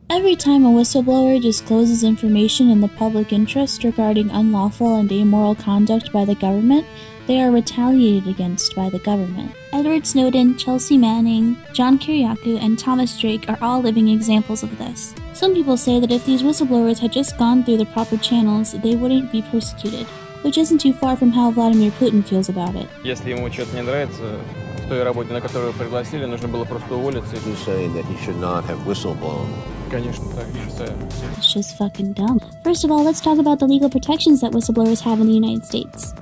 Every time a whistleblower discloses information in the public interest regarding unlawful and amoral conduct by the government, they are retaliated against by the government. Edward Snowden, Chelsea Manning, John Kiriakou, and Thomas Drake are all living examples of this. Some people say that if these whistleblowers had just gone through the proper channels, they wouldn't be persecuted, which isn't too far from how Vladimir Putin feels about it. Если ему что-то не нравится в той работе, на которую пригласили, нужно было просто уволиться. He's saying that he should not have whistleblown. Конечно, так считаю. It's just fucking dumb. First of all, let's talk about the legal protections that whistleblowers have in the United States.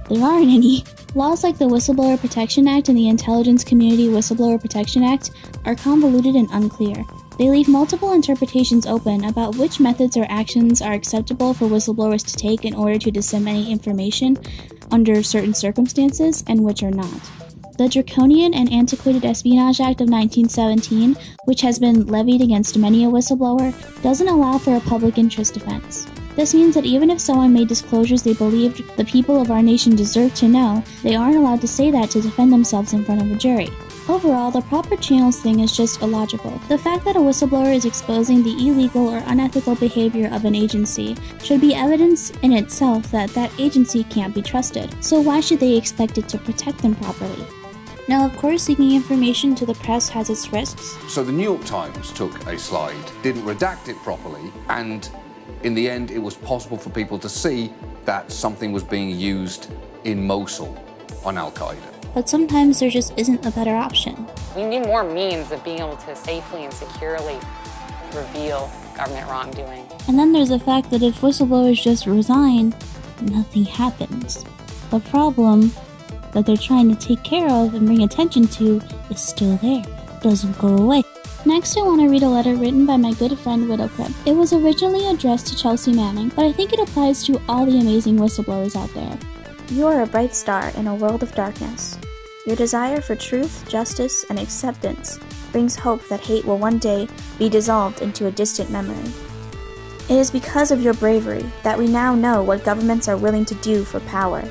There aren't any. Laws like the Whistleblower Protection Act and the Intelligence Community Whistleblower Protection Act are convoluted and unclear. They leave multiple interpretations open about which methods or actions are acceptable for whistleblowers to take in order to disseminate information under certain circumstances and which are not. The draconian and antiquated Espionage Act of 1917, which has been levied against many a whistleblower, doesn't allow for a public interest defense. This means that even if someone made disclosures they believed the people of our nation deserved to know, they aren't allowed to say that to defend themselves in front of a jury. Overall, the proper channels thing is just illogical. The fact that a whistleblower is exposing the illegal or unethical behavior of an agency should be evidence in itself that that agency can't be trusted. So why should they expect it to protect them properly? Now, of course, leaking information to the press has its risks. So the New York Times took a slide, didn't redact it properly, and in the end, it was possible for people to see that something was being used in Mosul on Al-Qaeda. But sometimes there just isn't a better option. We need more means of being able to safely and securely reveal government wrongdoing. And then there's the fact that if whistleblowers just resign, nothing happens. The problem that they're trying to take care of and bring attention to is still there. It doesn't go away. Next, I want to read a letter written by my good friend Widowcrip. It was originally addressed to Chelsea Manning, but I think it applies to all the amazing whistleblowers out there. You are a bright star in a world of darkness. Your desire for truth, justice, and acceptance brings hope that hate will one day be dissolved into a distant memory. It is because of your bravery that we now know what governments are willing to do for power.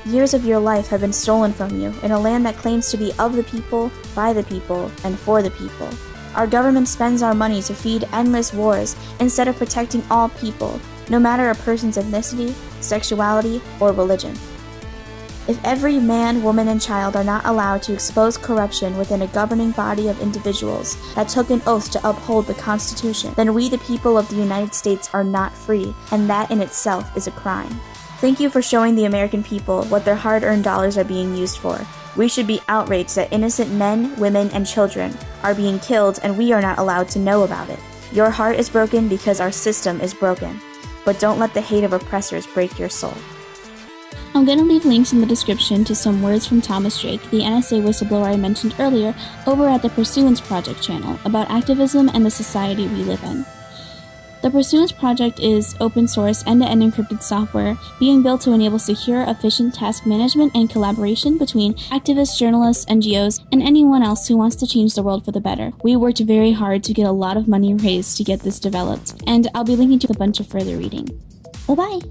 Years of your life have been stolen from you in a land that claims to be of the people, by the people, and for the people. Our government spends our money to feed endless wars instead of protecting all people, no matter a person's ethnicity, sexuality, or religion. If every man, woman, and child are not allowed to expose corruption within a governing body of individuals that took an oath to uphold the Constitution, then we the people of the United States are not free, and that in itself is a crime. Thank you for showing the American people what their hard-earned dollars are being used for. We should be outraged that innocent men, women, and children are being killed and we are not allowed to know about it. Your heart is broken because our system is broken. But don't let the hate of oppressors break your soul. I'm going to leave links in the description to some words from Thomas Drake, the NSA whistleblower I mentioned earlier, over at the Pursuance Project channel about activism and the society we live in. The Pursuance Project is open source end-to-end encrypted software being built to enable secure, efficient task management and collaboration between activists, journalists, NGOs, and anyone else who wants to change the world for the better. We worked very hard to get a lot of money raised to get this developed, and I'll be linking to a bunch of further reading. Bye-bye!